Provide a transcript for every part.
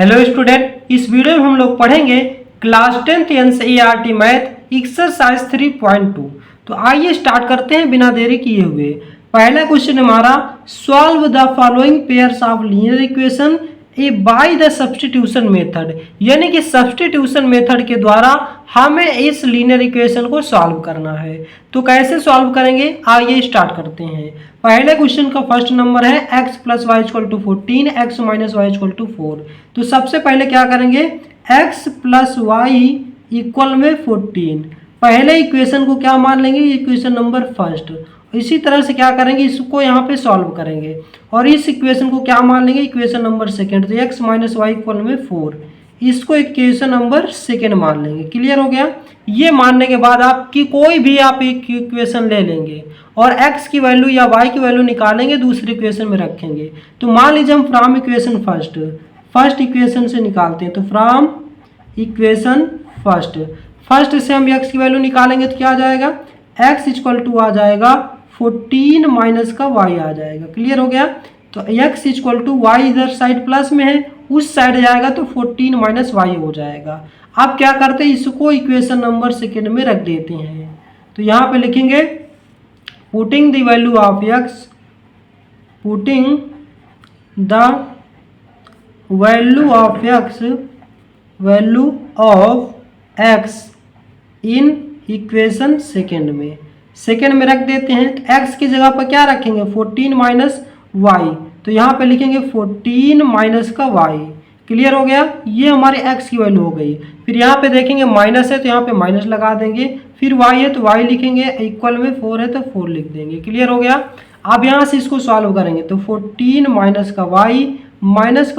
Hello student, इस video में हम लोग पढ़ेंगे class 10th NCERT math exercise 3.2। तो आइए स्टार्ट करते हैं बिना देरी किए हुए। पहला क्वेश्चन हमारा, solve the following pairs of linear equation A by the substitution method. यानी कि सब्स्टिट्यूशन मेथड के द्वारा हमें इस लीनियर इक्वेशन को सॉल्व करना है। तो कैसे सॉल्व करेंगे, आइए स्टार्ट करते हैं। पहले क्वेश्चन का फर्स्ट नंबर है x plus y equal to 14, x minus y equal to 4। तो सबसे पहले क्या करेंगे, x प्लस वाई इक्वल में 14, पहले इक्वेशन को क्या मान लेंगे, इक्वेशन नंबर फर्स्ट। इसी तरह से क्या करेंगे, इसको यहाँ पे सॉल्व करेंगे और इस इक्वेशन को क्या मान लेंगे, इक्वेशन नंबर सेकेंड। तो x माइनस वाई इक्वल में 4, इसको इक्वेशन नंबर सेकेंड मान लेंगे। क्लियर हो गया। ये मानने के बाद आपकी कोई भी आप एक इक्वेशन ले लेंगे और x की वैल्यू या y की वैल्यू निकालेंगे, दूसरी इक्वेशन में रखेंगे। तो मान लीजिए हम फ्रॉम इक्वेशन फर्स्ट इक्वेशन से निकालते हैं। तो फ्रॉम इक्वेशन फर्स्ट से हम x की वैल्यू निकालेंगे तो क्या आ जाएगा, x इक्वल टू आ जाएगा 14 माइनस का y आ जाएगा। क्लियर हो गया। तो x इक्वल टू वाई इधर साइड प्लस में है, उस साइड जाएगा तो 14 माइनस वाई हो जाएगा। अब क्या करते हैं, इसको इक्वेशन नंबर सेकेंड में रख देते हैं। तो यहाँ पे लिखेंगे putting the value of x, putting the value of x in equation second में रख देते हैं। तो x की जगह पर क्या रखेंगे, 14 माइनस वाई। तो यहाँ पे लिखेंगे 14 माइनस का y। क्लियर हो गया। ये हमारे x की वैल्यू हो गई। फिर यहाँ पे देखेंगे माइनस है तो यहाँ पे माइनस लगा देंगे, फिर y है तो y लिखेंगे, इक्वल में 4 है तो 4 लिख देंगे। क्लियर हो गया। अब यहाँ से इसको सॉल्व करेंगे तो 14 माइनस का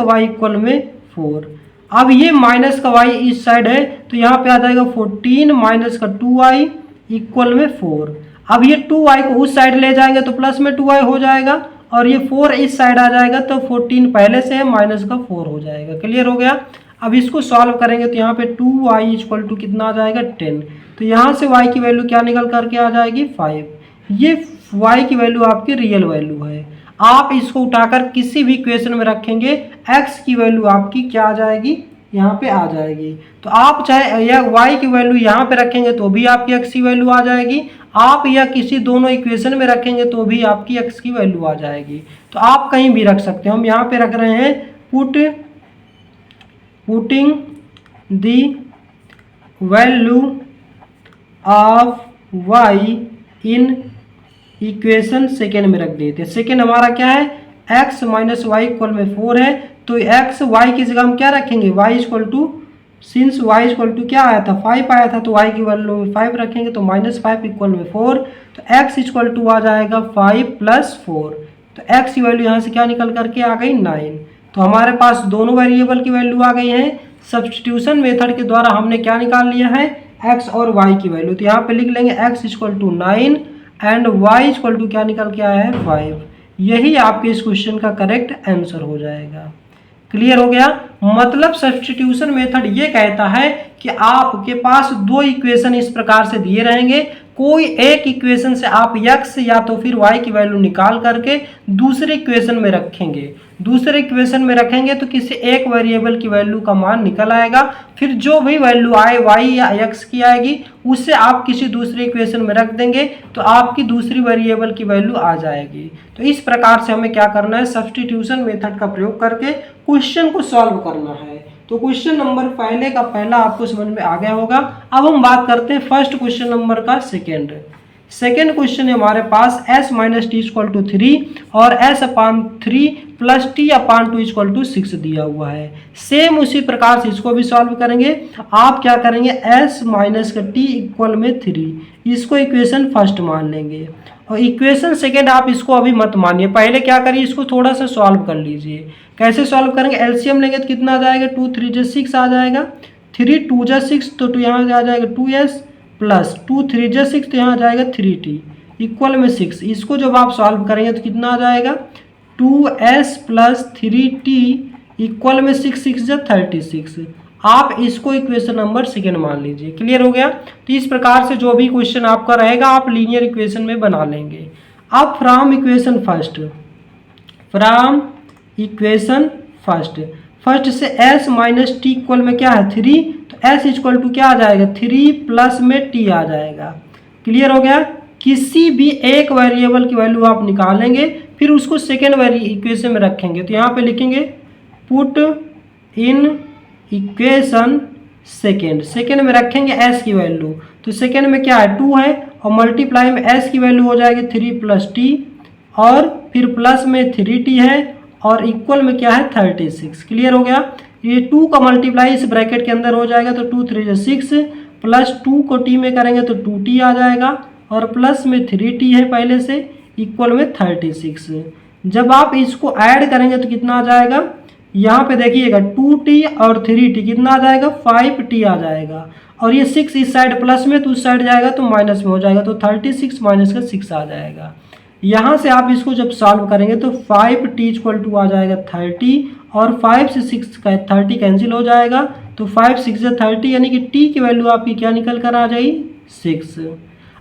y इक्वल में 4। अब ये माइनस का y इस साइड है तो यहाँ पे आ जाएगा 14 माइनस का 2y इक्वल में 4। अब ये 2y को उस साइड ले जाएंगे तो प्लस में 2y हो जाएगा और ये 4 इस साइड आ जाएगा तो 14 पहले से है, माइनस का 4 हो जाएगा। क्लियर हो गया। अब इसको सॉल्व करेंगे तो यहाँ पे 2y इक्वल टू कितना आ जाएगा, 10। तो यहाँ से y की वैल्यू क्या निकल करके आ जाएगी, 5। ये y की वैल्यू आपकी रियल वैल्यू है। आप इसको उठाकर किसी भी इक्वेशन में रखेंगे, x की वैल्यू आपकी क्या आ जाएगी, यहाँ पे आ जाएगी। तो आप चाहे या y की वैल्यू यहाँ पे रखेंगे तो भी आपकी x की वैल्यू आ जाएगी, आप या किसी दोनों इक्वेशन में रखेंगे तो भी आपकी x की वैल्यू आ जाएगी। तो आप कहीं भी रख सकते हैं। हम यहाँ पे रख रहे हैं putting the value of y in equation second में रख देते हैं। सेकेंड हमारा क्या है, x माइनस वाई इक्वल में 4 है। तो x y की जगह हम क्या रखेंगे, y equal to, since y equal to क्या आया था, 5 आया था, तो y की वैल्यू में 5 रखेंगे तो -5 इक्वल में 4। तो x इक्वल टू आ जाएगा 5 प्लस 4। तो x की वैल्यू यहाँ से क्या निकल करके आ गई, 9। तो हमारे पास दोनों वेरिएबल की वैल्यू आ गई है। सब्स्टिट्यूशन मेथड के द्वारा हमने क्या निकाल लिया है, x और y की वैल्यू। तो यहाँ पे लिख लेंगे x equal to 9 and y equal to क्या निकल के आया है, 5। यही आपके इस क्वेश्चन का करेक्ट आंसर हो जाएगा। क्लियर हो गया। मतलब सब्स्टिट्यूशन मेथड ये कहता है कि आपके पास दो इक्वेशन इस प्रकार से दिए रहेंगे, कोई एक इक्वेशन से आप x या तो फिर y की वैल्यू निकाल करके दूसरे इक्वेशन में रखेंगे। दूसरे इक्वेशन में रखेंगे तो किसी एक वेरिएबल की वैल्यू का मान निकल आएगा, फिर जो भी वैल्यू आए y या x की आएगी उससे आप किसी दूसरे इक्वेशन में रख देंगे तो आपकी दूसरी वेरिएबल की वैल्यू आ जाएगी। तो इस प्रकार से हमें क्या करना है, सब्स्टिट्यूशन मेथड का प्रयोग करके क्वेश्चन को सॉल्व करना है। तो क्वेश्चन नंबर पहले का पहला आपको समझ में आ गया होगा। अब हम बात करते हैं फर्स्ट क्वेश्चन नंबर का सेकेंड क्वेश्चन है हमारे पास s minus t equal to 3 और s upon 3 plus t upon 2 equal to 6 दिया हुआ है। सेम उसी प्रकार से इसको भी सॉल्व करेंगे। आप क्या करेंगे, s माइनस का टी इक्वल में 3, इसको इक्वेशन फर्स्ट मान लेंगे और इक्वेशन सेकेंड आप इसको अभी मत मानिए, पहले क्या करिए, इसको थोड़ा सा सॉल्व कर लीजिए। कैसे सॉल्व करेंगे, एलसीएम लेंगे तो कितना आ जाएगा, 2 3 जा 6 आ जाएगा, 3 2 जा 6 तो यहाँ आ जाएगा 2s प्लस 2 3 जा 6 तो यहाँ आ जाएगा 3t इक्वल में 6। इसको जब आप सॉल्व करेंगे तो कितना आ जाएगा, 2s प्लस 3t इक्वल में 6 6 जा 36। आप इसको इक्वेशन नंबर सेकेंड मान लीजिए। क्लियर हो गया। तो इस प्रकार से जो भी क्वेश्चन आपका रहेगा आप लीनियर इक्वेशन में बना लेंगे। अब फ्रॉम इक्वेशन फर्स्ट से s माइनस टी इक्वल में क्या है 3, तो s इक्वल टू क्या आ जाएगा 3 प्लस में t आ जाएगा। क्लियर हो गया। किसी भी एक वेरिएबल की वैल्यू आप निकालेंगे फिर उसको सेकेंड इक्वेशन में रखेंगे, तो यहाँ पे लिखेंगे पुट इन इक्वेशन सेकेंड में रखेंगे s की वैल्यू, तो सेकेंड में क्या है 2 है और मल्टीप्लाई में s की वैल्यू हो जाएगी 3 प्लस टी और फिर प्लस में 3t है और इक्वल में क्या है 36। क्लियर हो गया। ये 2 का मल्टीप्लाई इस ब्रैकेट के अंदर हो जाएगा, तो 2 3 6 प्लस 2 को t में करेंगे तो 2t आ जाएगा और प्लस में 3t है पहले से इक्वल में 36। जब आप इसको ऐड करेंगे तो कितना आ जाएगा, यहाँ पे देखिएगा 2t और 3t कितना आ जाएगा 5t आ जाएगा और ये 6 इस साइड प्लस में तो उस साइड जाएगा तो माइनस में हो जाएगा, तो 36 माइनस का 6 आ जाएगा। यहाँ से आप इसको जब सॉल्व करेंगे तो 5t इक्वल टू आ जाएगा 30 और 5 से 6 का 30 कैंसिल हो जाएगा, तो 5 6 से 30 यानी कि t की वैल्यू आपकी क्या निकल कर आ जाएगी 6।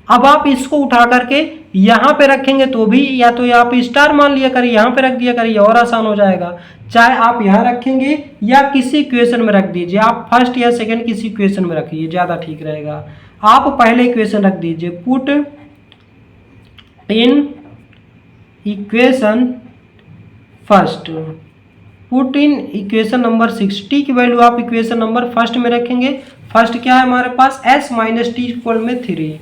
अब आप इसको उठा करके यहाँ पे रखेंगे तो भी, या तो आप स्टार मान लिया करिए यहाँ पे रख दिया करिए और आसान हो जाएगा, चाहे आप यहाँ रखेंगे या किसी इक्वेशन में रख दीजिए, आप फर्स्ट या सेकंड किसी इक्वेशन में रखिए ज़्यादा ठीक रहेगा। आप पहले इक्वेशन रख दीजिए put in equation first, put in equation number 6 T की वैल्यू आप इक्वेशन नंबर फर्स्ट में रखेंगे। फर्स्ट क्या है हमारे पास s माइनस टी इक्वल में 3,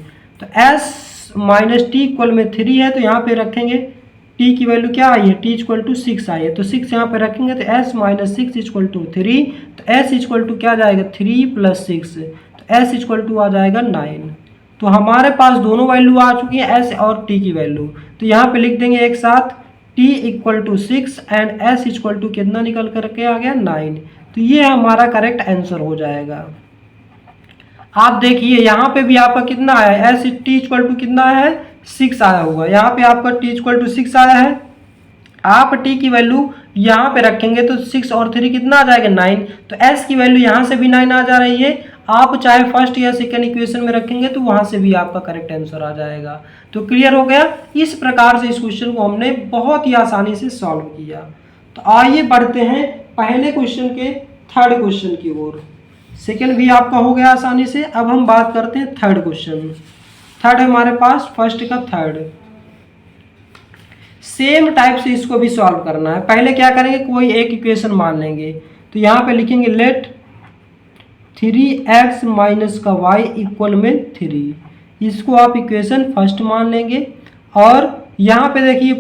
तो s माइनस टी इक्वल में 3 है तो यहाँ पे रखेंगे t की वैल्यू क्या आई है t इक्वल टू 6 आई है, तो 6 यहाँ पे रखेंगे तो s माइनस 6 इक्वल टू 3, तो s इक्वल टू क्या जाएगा 3 प्लस 6, तो s इक्वल टू आ जाएगा 9। तो हमारे पास दोनों वैल्यू आ चुकी है s और t की वैल्यू, तो यहाँ पे लिख देंगे एक साथ t equal to 6 and s equal to कितना निकल करके आ गया 9, तो ये हमारा करेक्ट आंसर हो जाएगा। आप देखिए यहाँ पे भी आपका कितना आया है s t इक्वल टू कितना है 6 आया हुआ, यहाँ पे आपका t इक्वल टू 6 आया है। आप t की वैल्यू यहाँ पे रखेंगे तो 6 और 3 कितना आ जाएगा 9, तो s की वैल्यू यहाँ से भी 9 आ जा रही है। आप चाहे फर्स्ट या सेकेंड इक्वेशन में रखेंगे तो वहाँ से भी आपका करेक्ट आंसर आ जाएगा। तो क्लियर हो गया। इस प्रकार से इस क्वेश्चन को हमने बहुत ही आसानी से सॉल्व किया। तो आइए बढ़ते हैं पहले क्वेश्चन के थर्ड क्वेश्चन की ओर। सेकेंड भी आपका हो गया आसानी से। अब हम बात करते हैं थर्ड क्वेश्चन। थर्ड हमारे पास फर्स्ट का थर्ड, सेम टाइप से इसको भी सॉल्व करना है। पहले क्या करेंगे, कोई एक इक्वेशन मान लेंगे, तो यहाँ पे लिखेंगे लेट 3x माइनस का y इक्वल में 3, इसको आप इक्वेशन फर्स्ट मान लेंगे। और यहाँ पे देखिए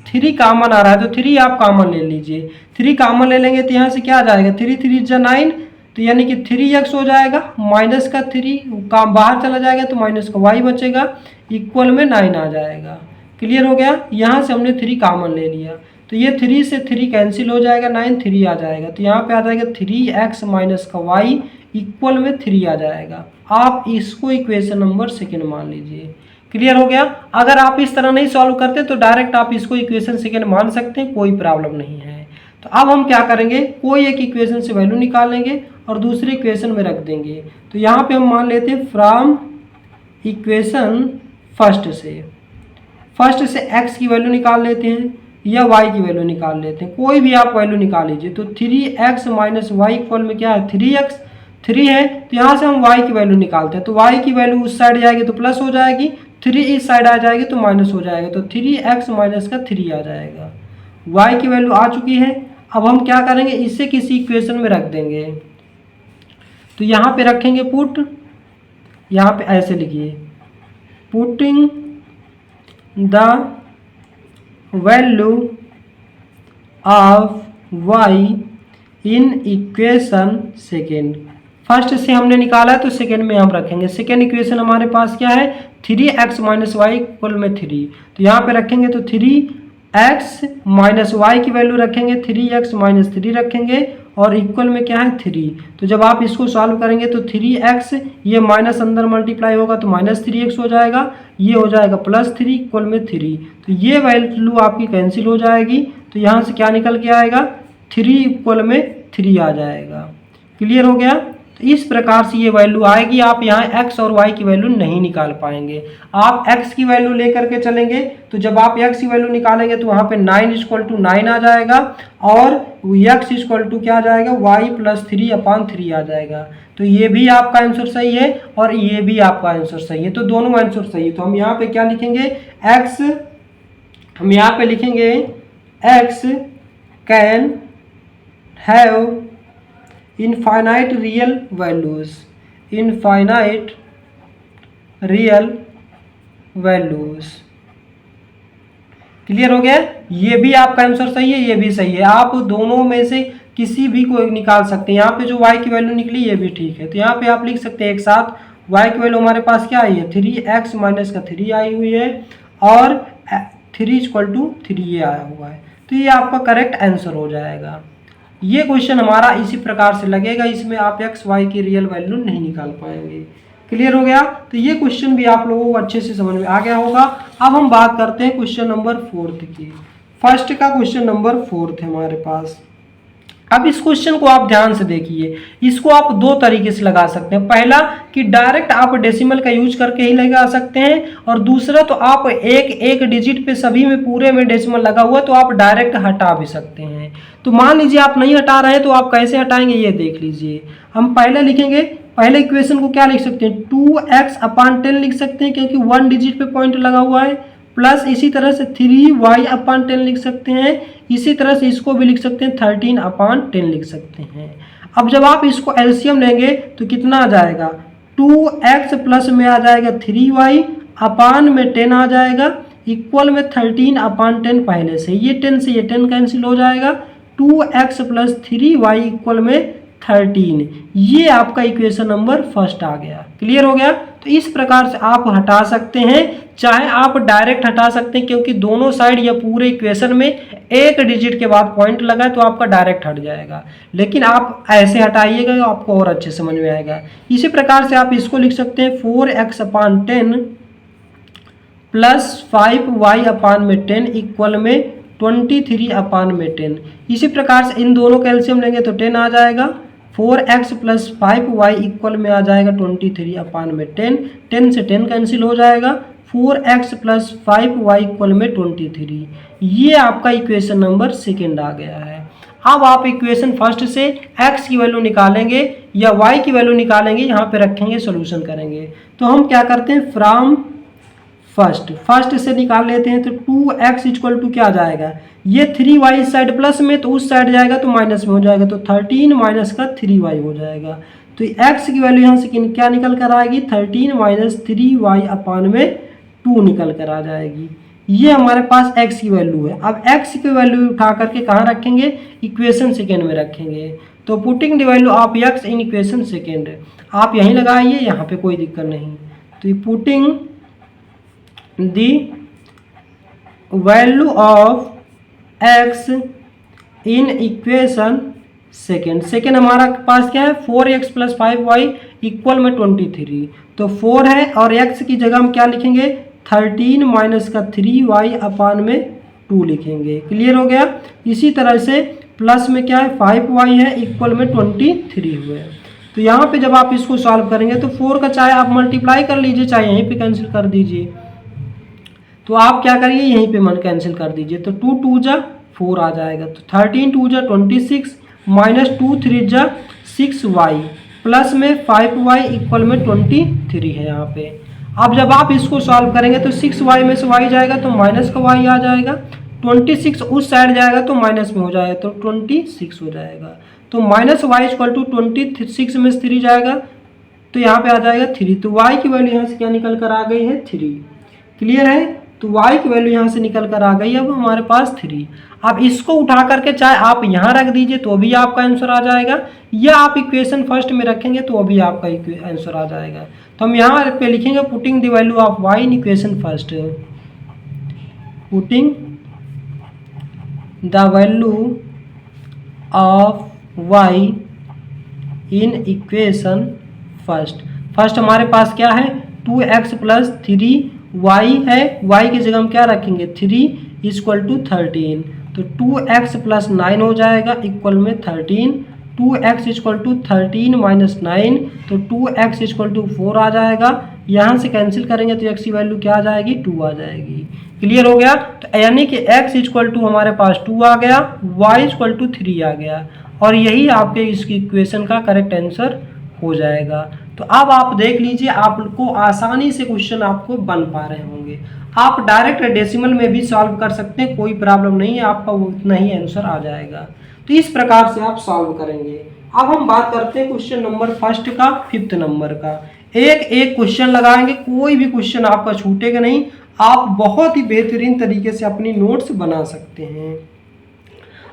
3 कामन आ रहा है तो 3 आप कामन ले लीजिए। 3 कामन ले लेंगे तो यहाँ से क्या आ जाएगा 3 3 जा 9, तो यानी कि 3x हो जाएगा, माइनस का 3 काम बाहर चला जाएगा तो माइनस का y बचेगा, इक्वल में 9 आ जाएगा। क्लियर हो गया। यहाँ से हमने 3 कामन ले लिया तो ये 3 से 3 कैंसिल हो जाएगा, 9 3 आ जाएगा, तो यहाँ पे आ जाएगा 3x माइनस का y इक्वल में 3 आ जाएगा। आप इसको इक्वेशन नंबर सेकेंड मान लीजिए। क्लियर हो गया। अगर आप इस तरह नहीं सॉल्व करते तो डायरेक्ट आप इसको इक्वेशन सेकेंड मान सकते हैं, कोई प्रॉब्लम नहीं है। तो अब हम क्या करेंगे, कोई एक इक्वेशन से वैल्यू निकालेंगे और दूसरे इक्वेशन में रख देंगे। तो यहाँ पे हम मान लेते हैं फ्रॉम इक्वेशन फर्स्ट से x की वैल्यू निकाल लेते हैं या y की वैल्यू निकाल लेते हैं, कोई भी आप वैल्यू निकाल लीजिए। तो 3x माइनस वाई इक्वल में क्या है 3x, 3 है तो यहाँ से हम y की वैल्यू निकालते हैं। तो y की वैल्यू उस साइड जाएगी तो प्लस हो जाएगी, 3 इस साइड आ जाएगी तो माइनस हो जाएगा, तो 3x माइनस का 3 आ जाएगा। y की वैल्यू आ चुकी है। अब हम क्या करेंगे, इसे किसी इक्वेशन में रख देंगे। तो यहाँ पे रखेंगे पुट, यहाँ पे ऐसे लिखिए putting the value of y in equation second. First से हमने निकाला है तो सेकेंड में हम रखेंगे। सेकेंड इक्वेशन हमारे पास क्या है 3x माइनस वाई इक्वल में 3, तो यहाँ पे रखेंगे तो 3x माइनस वाई की वैल्यू रखेंगे, 3x माइनस 3 रखेंगे और इक्वल में क्या है 3। तो जब आप इसको सॉल्व करेंगे तो 3x ये माइनस अंदर मल्टीप्लाई होगा तो माइनस 3x हो जाएगा, ये हो जाएगा प्लस 3 इक्वल में 3, तो ये वैल्यू आपकी कैंसिल हो जाएगी। तो यहाँ से क्या निकल के आएगा 3 इक्वल में 3 आ जाएगा। क्लियर हो गया। तो तो इस प्रकार से ये वैल्यू आएगी। आप यहाँ x और y की वैल्यू नहीं निकाल पाएंगे। आप x की वैल्यू लेकर के चलेंगे तो जब आप x की वैल्यू निकालेंगे तो वहाँ पे 9 आ जाएगा और x क्या आ जाएगा, y + 3/3 आ जाएगा। तो ये भी आपका आंसर सही है और ये भी आपका आंसर सही है, तो दोनों आंसर सही है। तो हम यहाँ पे क्या लिखेंगे, हम यहाँ पे लिखेंगे x can have infinite real values, infinite real values. Clear हो गया? ये भी आपका आंसर सही है, ये भी सही है। आप दोनों में से किसी भी को निकाल सकते हैं। यहाँ पे जो y की वैल्यू निकली ये भी ठीक है, तो यहाँ पे आप लिख सकते हैं एक साथ y की वैल्यू हमारे पास क्या आई है, 3x - 3 आई हुई है और 3 = 3 ये आया हुआ है। तो ये आपका करेक्ट आंसर हो जाएगा। ये क्वेश्चन हमारा इसी प्रकार से लगेगा, इसमें आप x y की रियल वैल्यू नहीं निकाल पाएंगे। क्लियर हो गया? तो ये क्वेश्चन भी आप लोगों को अच्छे से समझ में आ गया होगा। अब हम बात करते हैं क्वेश्चन नंबर 4 की। फर्स्ट का क्वेश्चन नंबर 4 है हमारे पास। अब इस क्वेश्चन को आप ध्यान से देखिए, इसको आप दो तरीके से लगा सकते हैं। पहला कि डायरेक्ट आप डेसिमल का यूज करके ही लगा सकते हैं, और दूसरा तो आप एक डिजिट पे सभी में पूरे में डेसिमल लगा हुआ तो आप डायरेक्ट हटा भी सकते हैं। तो मान लीजिए आप नहीं हटा रहे हैं तो आप कैसे हटाएंगे ये देख लीजिए। हम पहले लिखेंगे, पहले इक्वेशन को क्या लिख सकते हैं, 2x/10 लिख सकते हैं क्योंकि 1 डिजिट पे पॉइंट लगा हुआ है, प्लस इसी तरह से 3y/10 लिख सकते हैं। इसी तरह से इसको भी लिख सकते हैं 13/10 लिख सकते हैं। अब जब आप इसको एलसीएम लेंगे तो कितना आ जाएगा, 2x प्लस में आ जाएगा 3y, अपान में 10 आ जाएगा, इक्वल में 13/10 पहले से ये 10 से ये 10 कैंसिल हो जाएगा, 2x + 3y इक्वल में 13। ये आपका इक्वेशन नंबर फर्स्ट आ गया। क्लियर हो गया? तो इस प्रकार से आप हटा सकते हैं, चाहे आप डायरेक्ट हटा सकते हैं क्योंकि दोनों साइड या पूरे इक्वेशन में एक डिजिट के बाद पॉइंट लगा है तो आपका डायरेक्ट हट जाएगा, लेकिन आप ऐसे हटाइएगा तो आपको और अच्छे समझ में आएगा। इसी प्रकार से आप इसको लिख सकते हैं 4x/10 + 5y/10 इक्वल में 23/10। इसी प्रकार से इन दोनों का एलसीएम लेंगे तो 10 आ जाएगा, 4x + 5y इक्वल में आ जाएगा 23/10, 10 से 10 कैंसिल हो जाएगा, 4x + 5y इक्वल में 23। ये आपका इक्वेशन नंबर सेकेंड आ गया है। अब आप इक्वेशन फर्स्ट से x की वैल्यू निकालेंगे या y की वैल्यू निकालेंगे, यहाँ पे रखेंगे, सोल्यूशन करेंगे। तो हम क्या करते हैं, फ्रॉम फर्स्ट से निकाल लेते हैं। तो 2x = क्या जाएगा, ये 3y इस साइड प्लस में तो उस साइड जाएगा तो माइनस में हो जाएगा, तो 13 - 3y हो जाएगा। तो x की वैल्यू यहाँ से क्या निकल कर आएगी, 13 - 3y/2 निकल कर आ जाएगी। ये हमारे पास x की वैल्यू है। अब x की वैल्यू उठा करके कहाँ रखेंगे, इक्वेशन सेकेंड में रखेंगे। तो putting the value of x in equation second, आप यहीं लगाइए, यहाँ पे कोई दिक्कत नहीं। तो putting the value of x in equation second हमारा पास क्या है, 4x + 5y इक्वल में 23। तो 4 है और x की जगह हम क्या लिखेंगे, 13 - 3y/2 लिखेंगे। क्लियर हो गया? इसी तरह से प्लस में क्या है, 5y है इक्वल में 23 हुए। तो यहाँ पे जब आप इसको सॉल्व करेंगे तो 4 का चाहे आप मल्टीप्लाई कर लीजिए, चाहे यहीं पे कैंसिल कर दीजिए। तो आप क्या करिए, यहीं पे मन कैंसिल कर दीजिए, तो 2 2 जा 4 आ जाएगा। तो 13 2 जा 26 -2 3 जा 6y प्लस में 5y इक्वल में 23 है यहाँ पे। अब जब आप इसको सॉल्व करेंगे तो 6y में से y जाएगा तो माइनस का y आ जाएगा, 26 उस साइड जाएगा तो माइनस में हो जाएगा, तो 26 हो जाएगा। तो -y = 26 में से 3 जाएगा तो यहाँ पे आ जाएगा 3। तो y की वैल्यू यहाँ से क्या निकल कर आ गई है, 3। क्लियर है? तो y की वैल्यू यहाँ से निकल कर आ गई अब हमारे पास 3। अब इसको उठा करके चाहे आप यहाँ रख दीजिए तो भी आपका आंसर आ जाएगा, या आप इक्वेशन फर्स्ट में रखेंगे तो भी आपका आंसर आ जाएगा। तो हम यहाँ पे लिखेंगे putting the value of y in equation first, putting the value of y in equation first हमारे पास क्या है, 2x + 3y है, y की जगह हम क्या रखेंगे, 3 = 13। तो 2x + 9 हो जाएगा इक्वल में 13, 2x इक्वल टू 13 माइनस 9, तो 2x इक्वल टू 4 आ जाएगा। यहाँ से कैंसिल करेंगे तो x की वैल्यू क्या आ जाएगी, 2 आ जाएगी। क्लियर हो गया। तो यानी कि x इक्वल टू हमारे पास 2 आ गया, y इक्वल टू 3 आ गया, और यही आपके इसकी इक्वेशन का करेक्ट आंसर हो जाएगा। तो अब आप देख लीजिए, आपको आसानी से क्वेश्चन आपको बन पा रहे होंगे। आप डायरेक्ट डेसिमल में भी सॉल्व कर सकते हैं, कोई प्रॉब्लम नहीं है, आपका उतना ही आंसर आ जाएगा। तो इस प्रकार से आप सॉल्व करेंगे। अब हम बात करते हैं क्वेश्चन नंबर फर्स्ट का, 5th नंबर का। एक एक क्वेश्चन लगाएंगे, कोई भी क्वेश्चन आपका छूटेगा नहीं। आप बहुत ही बेहतरीन तरीके से अपनी नोट्स बना सकते हैं।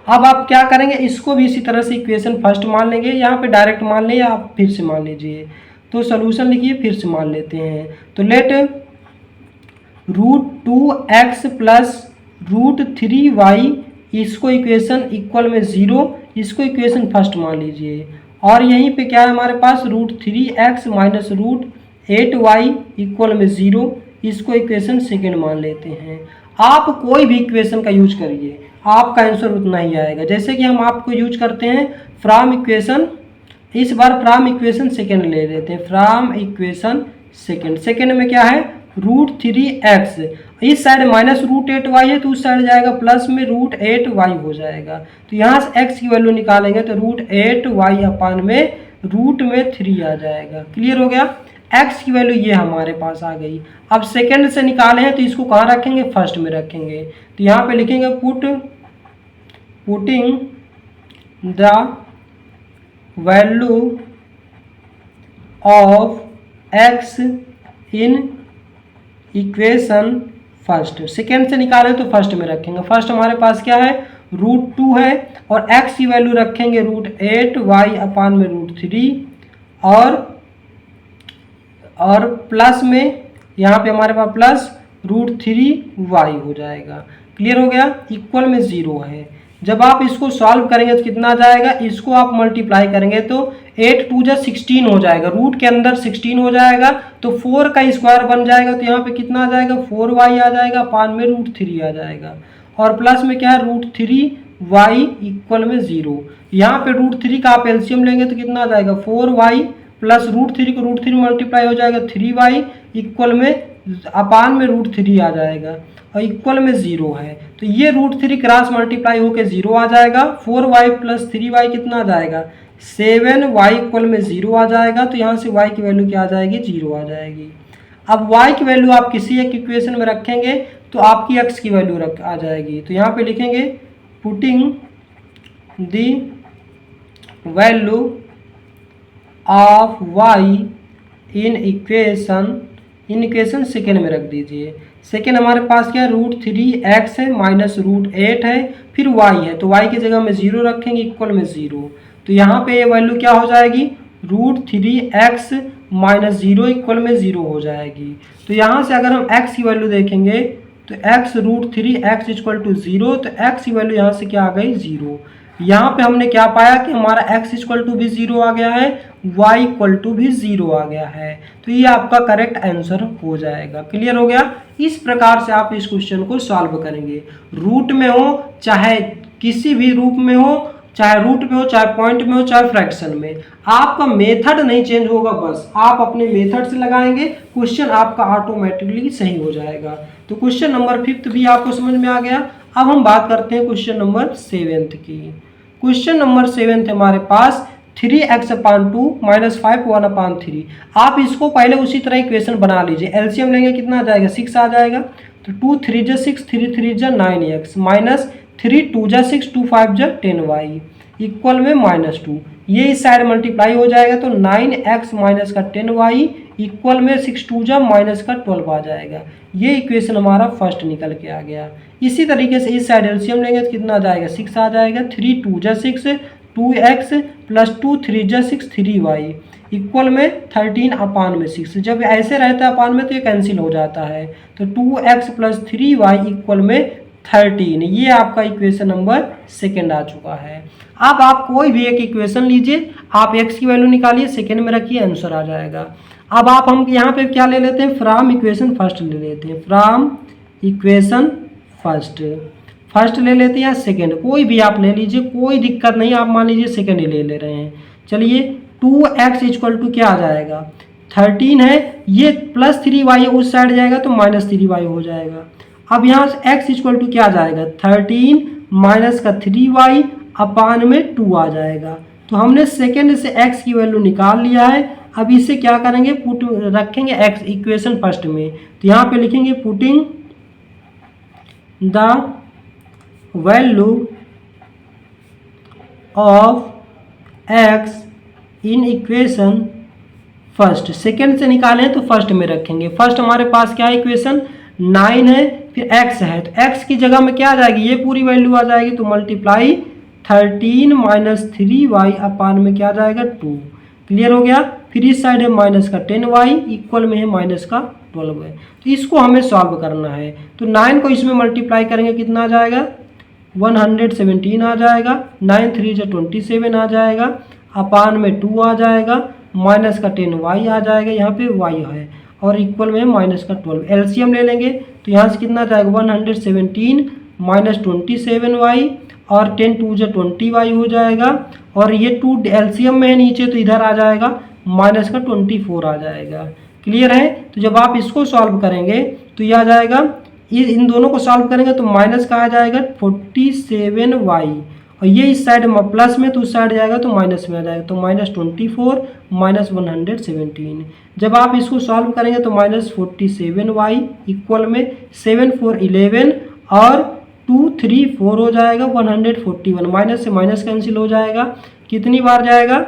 अब आप क्या करेंगे, इसको भी इसी तरह से इक्वेशन फर्स्ट मान लेंगे, यहाँ पे डायरेक्ट मान लें या आप फिर से मान लीजिए। तो सोल्यूशन लिखिए, फिर से मान लेते हैं। तो लेट √2x प्लस √3y, इसको इक्वेशन इक्वल में 0, इसको इक्वेशन फर्स्ट मान लीजिए। और यहीं पे क्या है हमारे पास, √3x माइनस √8y इक्वल में 0, इसको इक्वेशन सेकेंड मान लेते हैं। आप कोई भी इक्वेशन का यूज करिए, आपका आंसर उतना ही आएगा। जैसे कि हम आपको यूज करते हैं फ्रॉम इक्वेशन, इस बार फ्रॉम इक्वेशन सेकेंड ले लेते हैं। फ्रॉम इक्वेशन सेकेंड, सेकेंड में क्या है, √3x, इस साइड माइनस √8y है तो उस साइड जाएगा प्लस में √8y हो जाएगा। तो यहाँ से x की वैल्यू निकालेंगे तो √8y अपान में रूट में 3 आ जाएगा। क्लियर हो गया। x की वैल्यू ये हमारे पास आ गई। अब सेकेंड से निकाले हैं तो इसको कहाँ रखेंगे, फर्स्ट में रखेंगे। तो यहाँ पे लिखेंगे putting the value of x in equation first. Second से निकाले तो फर्स्ट में रखेंगे। फर्स्ट हमारे पास क्या है, √2 है, और x की वैल्यू रखेंगे √8y अपान में √3, और प्लस में यहाँ पे हमारे पास प्लस √3y हो जाएगा। क्लियर हो गया। इक्वल में 0 है। जब आप इसको सॉल्व करेंगे तो कितना आ जाएगा, इसको आप मल्टीप्लाई करेंगे तो 8 2 जा 16 हो जाएगा, रूट के अंदर 16 हो जाएगा, तो 4 का स्क्वायर बन जाएगा। तो यहाँ पे कितना आ जाएगा, 4y आ जाएगा, पान में √3 आ जाएगा, और प्लस में क्या है, √3y इक्वल में 0। यहाँ पे √3 का आप एलसीएम लेंगे तो कितना आ जाएगा, 4y प्लस √3 को √3 मल्टीप्लाई हो जाएगा 3y इक्वल में अपान में √3 आ जाएगा, और इक्वल में 0 है। तो ये √3 क्रॉस मल्टीप्लाई होकर 0 आ जाएगा। 4y प्लस 3y कितना आ जाएगा, 7y इक्वल में 0 आ जाएगा। तो यहाँ से y की वैल्यू क्या आ जाएगी, 0 आ जाएगी। अब y की वैल्यू आप किसी एक इक्वेशन में रखेंगे तो आपकी x की वैल्यू आ जाएगी। तो यहाँ पे लिखेंगे putting the value of y in equation second में रख दीजिए। सेकेंड हमारे पास क्या है, √3x है माइनस √8 है, फिर y है, तो y की जगह में 0 रखेंगे, इक्वल में 0। तो यहाँ पे ये वैल्यू क्या हो जाएगी, √3x माइनस 0 इक्वल में 0 हो जाएगी। तो यहाँ से अगर हम x की वैल्यू देखेंगे तो x √3x इक्वल टू 0, तो x की वैल्यू यहाँ से क्या आ गई, 0। यहाँ पे हमने क्या पाया कि हमारा x इक्वल टू भी 0 आ गया है, y इक्वल टू भी 0 आ गया है। तो ये आपका करेक्ट आंसर हो जाएगा। क्लियर हो गया। इस प्रकार से आप इस क्वेश्चन को सॉल्व करेंगे। रूट में हो चाहे किसी भी रूप में हो, चाहे रूट में हो, चाहे पॉइंट में हो, चाहे फ्रैक्शन में, आपका मेथड नहीं चेंज होगा, बस आप अपने मेथड से लगाएंगे, क्वेश्चन आपका ऑटोमेटिकली सही हो जाएगा। तो क्वेश्चन नंबर 5 भी आपको समझ में आ गया। अब हम बात करते हैं क्वेश्चन नंबर 7 की। क्वेश्चन नंबर 7 हमारे पास 3x अपान 2 माइनस 5 1 अपान 3। आप इसको पहले उसी तरह इक्वेशन बना लीजिए। एलसीएम लेंगे कितना आ जाएगा, 6 आ जाएगा। तो 2 3 जा 6, 3 3 जा 9x माइनस 3 2 जा 6, 2 5 जा 10y इक्वल में -2। ये इस साइड मल्टीप्लाई हो जाएगा तो 9x माइनस का 10y इक्वल में 6 2 जा माइनस का 12 आ जाएगा। ये इक्वेशन हमारा फर्स्ट निकल के आ गया। इसी तरीके से इस साइड एलसीएम लेंगे तो कितना आ जाएगा, 6 आ जाएगा। 3 2 जा 6, 2x प्लस 2 3 जा 6, 3y इक्वल में 13 अपान में 6। जब ऐसे रहता है अपान में तो ये कैंसिल हो जाता है, तो 2x प्लस 3y इक्वल में 13। ये आपका इक्वेशन नंबर 2 आ चुका है। अब आप कोई भी एक इक्वेशन लीजिए, आप x की वैल्यू निकालिए, सेकेंड में रखिए, आंसर आ जाएगा। अब आप हम यहाँ पे क्या ले लेते हैं, फ्रॉम इक्वेशन फर्स्ट ले लेते हैं। फ्रॉम इक्वेशन फर्स्ट, फर्स्ट ले लेते हैं या सेकेंड, कोई भी आप ले लीजिए, कोई दिक्कत नहीं, आप मान लीजिए सेकेंड ही ले रहे हैं। चलिए 2x इक्वल टू क्या आ जाएगा, 13 है, ये प्लस 3y उस साइड जाएगा तो माइनस 3y हो जाएगा। अब यहाँ से x इक्वल टू क्या आ जाएगा, 13 माइनस का 3y अपान में 2 आ जाएगा। तो हमने सेकेंड से x की वैल्यू निकाल लिया है। अब इसे क्या करेंगे, पुट रखेंगे x इक्वेशन फर्स्ट में, तो यहाँ पे लिखेंगे putting the value of x in equation first. Second से निकालें तो फर्स्ट में रखेंगे। फर्स्ट हमारे पास क्या है, इक्वेशन 9 है, फिर x है, तो x की जगह में क्या आ जाएगी, ये पूरी वैल्यू आ जाएगी, तो मल्टीप्लाई 13 माइनस 3y अपान में क्या आ जाएगा 2। क्लियर हो गया। फिर इस साइड है माइनस का 10y इक्वल में है माइनस का 12 है। तो इसको हमें सॉल्व करना है, तो 9 को इसमें मल्टीप्लाई करेंगे कितना आ जाएगा, 117 आ जाएगा, 9 3 जो 27 आ जाएगा, अपान में 2 आ जाएगा, माइनस का 10y आ जाएगा, यहाँ पे y है, और इक्वल में माइनस का 12। एलसीएम ले लेंगे तो यहाँ से कितना जाएगा, 117 माइनस 27y, और 10 2 जो 20y हो जाएगा, और ये 2 एलसीएम में है नीचे तो इधर आ जाएगा, माइनस का 24 आ जाएगा। क्लियर है। तो जब आप इसको सॉल्व करेंगे तो यह आ जाएगा, ये इन दोनों को सॉल्व करेंगे तो माइनस का आ जाएगा 47y, और ये इस साइड प्लस में तो उस साइड जाएगा तो माइनस में आ जाएगा, तो माइनस 24 माइनस 117। जब आप इसको सॉल्व करेंगे तो माइनस 47y इक्वल में 7 4 11 और 2 3 4 हो जाएगा, 141। माइनस से माइनस कैंसिल हो जाएगा, कितनी बार जाएगा,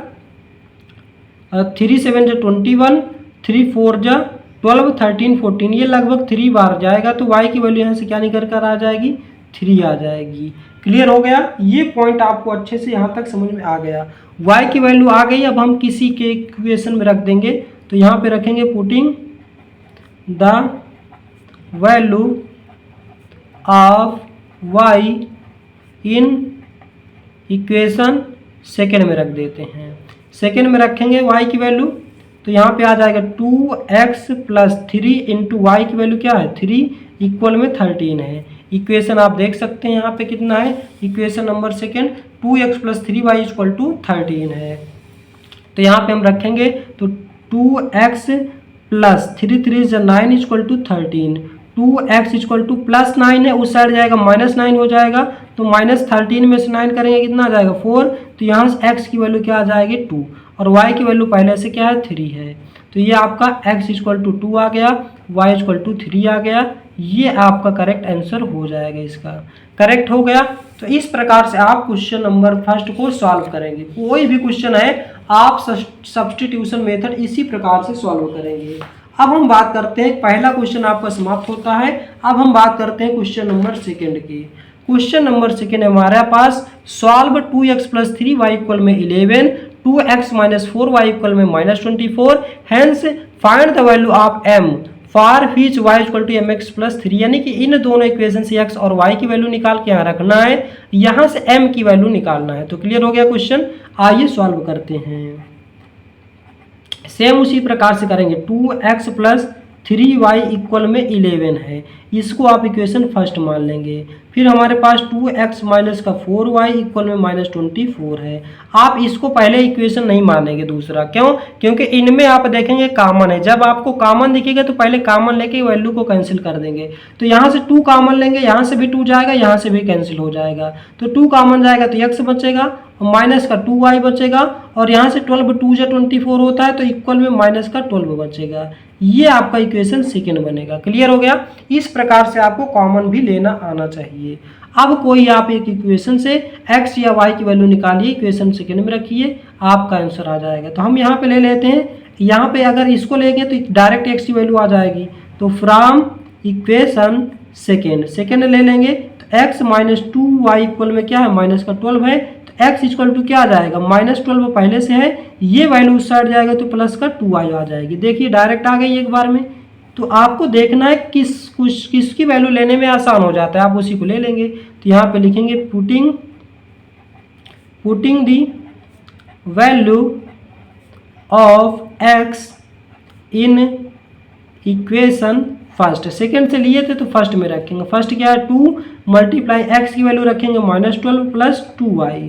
3 7 जो 21, 3 4 जो 12, 13 14, ये लगभग 3 बार जाएगा, तो y की वैल्यू यहाँ से क्या निकल कर आ जाएगी, 3 आ जाएगी। क्लियर हो गया। ये पॉइंट आपको अच्छे से यहाँ तक समझ में आ गया। y की वैल्यू आ गई, अब हम किसी के इक्वेशन में रख देंगे, तो यहाँ पे रखेंगे putting the value of y in equation second में रख देते हैं। सेकेंड में रखेंगे y की वैल्यू, तो यहाँ पे आ जाएगा 2x प्लस 3 इंटू वाई की वैल्यू क्या है, 3 इक्वल में 13 है। इक्वेशन आप देख सकते हैं यहाँ पे कितना है, equation number second 2x plus 3y equal to 13 है। तो यहाँ पे हम रखेंगे तो 2x प्लस 3 3 जो 9 equal to 13, 2x equal to plus 9 है, उस साइड जाएगा माइनस 9 हो जाएगा, तो माइनस 13 में से 9 करेंगे कितना आ जाएगा 4, तो यहाँ से x की वैल्यू क्या आ जाएगी 2, और y की वैल्यू पहले से क्या है 3 है, तो ये आपका x इक्वल टू 2 आ गया, y इक्वल टू 3 आ गया। ये आपका करेक्ट आंसर हो जाएगा, इसका करेक्ट हो गया। तो इस प्रकार से आप क्वेश्चन नंबर फर्स्ट को सॉल्व करेंगे। कोई भी क्वेश्चन है आप सब्स्टिट्यूशन मेथड इसी प्रकार से सॉल्व करेंगे। अब हम बात करते हैं, पहला क्वेश्चन आपका समाप्त होता है। अब हम बात करते हैं क्वेश्चन नंबर सेकेंड की। क्वेश्चन नंबर सेकेंड हमारे पास solve 2x plus 3y equal में 11, 2x माइनस 4y इक्वल में minus 24, hence find the value of m for which y equal to mx plus 3। यानी कि इन दोनों इक्वेशन से x और y की वैल्यू निकाल के यहाँ रखना है, यहाँ से m की वैल्यू निकालना है। तो क्लियर हो गया क्वेश्चन। आइए सॉल्व करते हैं। सेम उसी प्रकार से करेंगे, 2x प्लस 3y इक्वल में 11 है, इसको आप इक्वेशन फर्स्ट मान लेंगे। फिर हमारे पास 2x माइनस का 4y इक्वल में माइनस 24 है। आप इसको पहले इक्वेशन नहीं मानेंगे दूसरा, क्यों? क्योंकि इनमें आप देखेंगे कॉमन है। जब आपको कॉमन दिखेगा तो पहले कॉमन लेके वैल्यू को कैंसिल कर देंगे। तो यहाँ से 2 कॉमन लेंगे, यहाँ से भी 2 जाएगा, यहाँ से भी कैंसिल हो जाएगा, तो 2 कॉमन जाएगा तो x बचेगा, माइनस का 2y बचेगा, और यहाँ से 12 2 जो 24 होता है तो इक्वल में माइनस का 12 बचेगा। ये आपका इक्वेशन सेकेंड बनेगा। क्लियर हो गया। इस प्रकार से आपको कॉमन भी लेना आना चाहिए। अब कोई आप एक इक्वेशन से x या y की वैल्यू निकालिए, इक्वेशन सेकेंड में रखिए, आपका आंसर आ जाएगा। तो हम यहाँ पे ले लेते हैं, यहाँ पे अगर इसको लेंगे तो डायरेक्ट x की वैल्यू आ जाएगी, तो फ्रॉम इक्वेशन सेकेंड ले लेंगे तो x माइनस 2y इक्वल में क्या है माइनस का 12 है, तो x इक्वल टू क्या आ जाएगा माइनस 12 पहले से है, ये वैल्यू उस साइड जाएगा तो प्लस का 2y आ जाएगी। देखिए डायरेक्ट आ गई एक बार में। तो आपको देखना है किसकी वैल्यू लेने में आसान हो जाता है, आप उसी को ले लेंगे। तो यहाँ पे लिखेंगे putting the value of x in equation first, second से लिए थे तो फर्स्ट में रखेंगे। फर्स्ट क्या है 2 मल्टीप्लाई एक्स की वैल्यू रखेंगे -12 प्लस 2y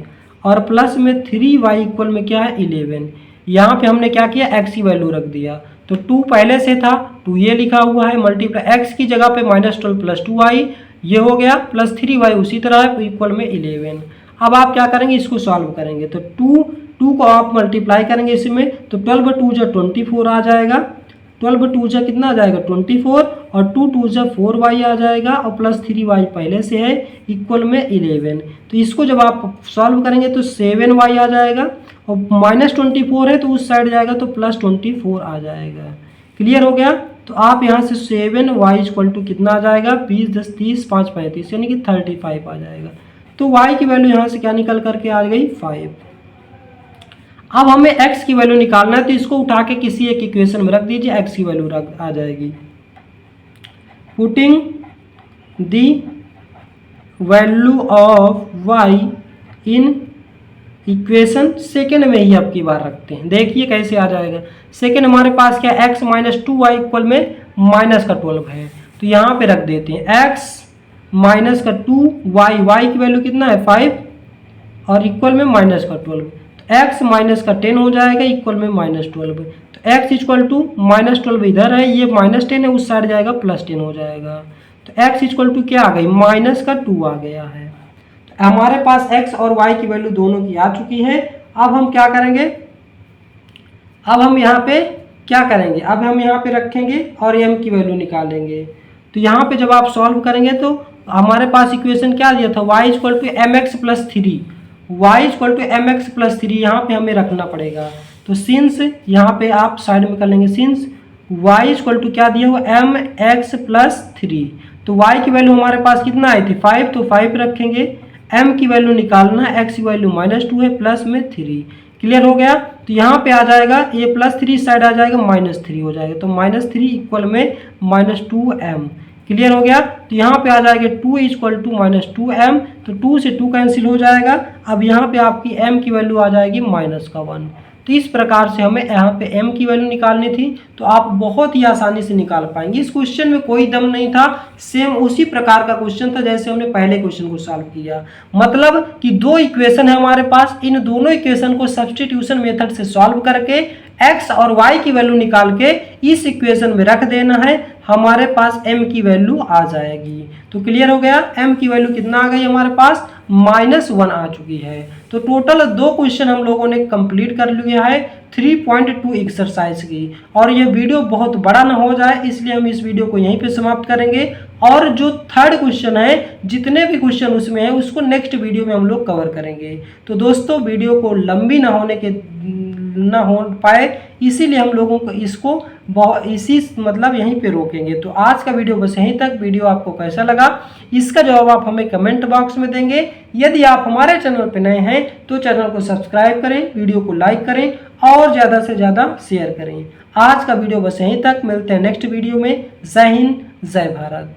और प्लस में 3y इक्वल में क्या है 11। यहाँ पे हमने क्या किया एक्स की वैल्यू रख दिया, तो 2 पहले से था 2 ये लिखा हुआ है, मल्टीप्लाई एक्स की जगह पे -12 प्लस 2y ये हो गया प्लस 3y उसी तरह है इक्वल में 11। अब आप क्या करेंगे इसको सॉल्व करेंगे तो 2 को आप मल्टीप्लाई करेंगे इसमें तो 12 2 जा 24 आ जाएगा, 12 2 जा कितना आ जाएगा 24 और 2 2 जा 4y आ जाएगा और प्लस 3y पहले से है इक्वल में 11। तो इसको जब आप सॉल्व करेंगे तो 7y आ जाएगा और -24 है तो उस साइड जाएगा तो प्लस 24 आ जाएगा। क्लियर हो गया। तो आप यहाँ से 7y इक्वल टू कितना आ जाएगा 20 10 30 5 35 यानी कि 35 आ जाएगा। तो y की वैल्यू यहाँ से क्या निकल करके आ गई 5। अब हमें x की वैल्यू निकालना है तो इसको उठा के किसी एक इक्वेशन में रख दीजिए, x की वैल्यू आ जाएगी। Putting the value of y in equation second में ही अब की बार रखते हैं, देखिए कैसे आ जाएगा। सेकेंड हमारे पास क्या x माइनस 2y इक्वल में -12 है तो यहाँ पे रख देते हैं x माइनस का 2y, y की वैल्यू कितना है 5 और इक्वल में -12 तो x माइनस का 10 हो जाएगा इक्वल में -12। तो x इक्वल टू -12 इधर है, ये -10 है उस साइड जाएगा +10 हो जाएगा। तो x इक्वल टू क्या आ गई -2 आ गया है। हमारे पास x और y की वैल्यू दोनों की आ चुकी है। अब हम क्या करेंगे, अब हम यहाँ पे क्या करेंगे, अब हम यहाँ पे रखेंगे और m की वैल्यू निकालेंगे। तो यहाँ पे जब आप सॉल्व करेंगे तो हमारे पास इक्वेशन क्या दिया था y equal to mx plus 3, y equal to mx plus 3 यहाँ पे हमें रखना पड़ेगा। तो सिंस यहाँ पे आप साइड में कर लेंगे, सिंस y इक्वल टू क्या दिया हुआ mx प्लस 3, तो y की वैल्यू हमारे पास कितना आई थी 5 तो 5 रखेंगे। m की वैल्यू निकालना है, x की वैल्यू -2 है प्लस में 3। क्लियर हो गया। तो यहाँ पे आ जाएगा ये +3 साइड आ जाएगा -3 हो जाएगा तो -3 इक्वल में -2m। क्लियर हो गया। तो यहाँ पे आ जाएगा 2 इक्वल टू -2m, तो 2 से 2 कैंसिल हो जाएगा। अब यहाँ पे आपकी m की वैल्यू आ जाएगी -1। तो इस प्रकार से हमें यहाँ पे m की वैल्यू निकालनी थी, तो आप बहुत ही आसानी से निकाल पाएंगे। इस क्वेश्चन में कोई दम नहीं था, सेम उसी प्रकार का क्वेश्चन था जैसे हमने पहले क्वेश्चन को सॉल्व किया। मतलब कि 2 इक्वेशन है हमारे पास, इन दोनों इक्वेशन को सब्स्टिट्यूशन मेथड से सॉल्व करके x और y की वैल्यू निकाल के इस इक्वेशन में रख देना है, हमारे पास m की वैल्यू आ जाएगी। तो क्लियर हो गया। m की वैल्यू कितना आ गई हमारे पास -1 आ चुकी है। तो टोटल 2 क्वेश्चन हम लोगों ने कंप्लीट कर लिया है 3.2 एक्सरसाइज की। और ये वीडियो बहुत बड़ा ना हो जाए इसलिए हम इस वीडियो को यहीं पे समाप्त करेंगे। और जो थर्ड क्वेश्चन है, जितने भी क्वेश्चन उसमें है उसको नेक्स्ट वीडियो में हम लोग कवर करेंगे। तो दोस्तों वीडियो को लंबी ना हो पाए इसीलिए हम लोगों को इसको इसी मतलब यहीं पे रोकेंगे। तो आज का वीडियो बस यहीं तक। वीडियो आपको कैसा लगा इसका जवाब आप हमें कमेंट बॉक्स में देंगे। यदि आप हमारे चैनल पर नए हैं तो चैनल को सब्सक्राइब करें, वीडियो को लाइक करें और ज़्यादा से ज़्यादा शेयर करें। आज का वीडियो बस यहीं तक, मिलते हैं नेक्स्ट वीडियो में। जय हिंद, जय भारत।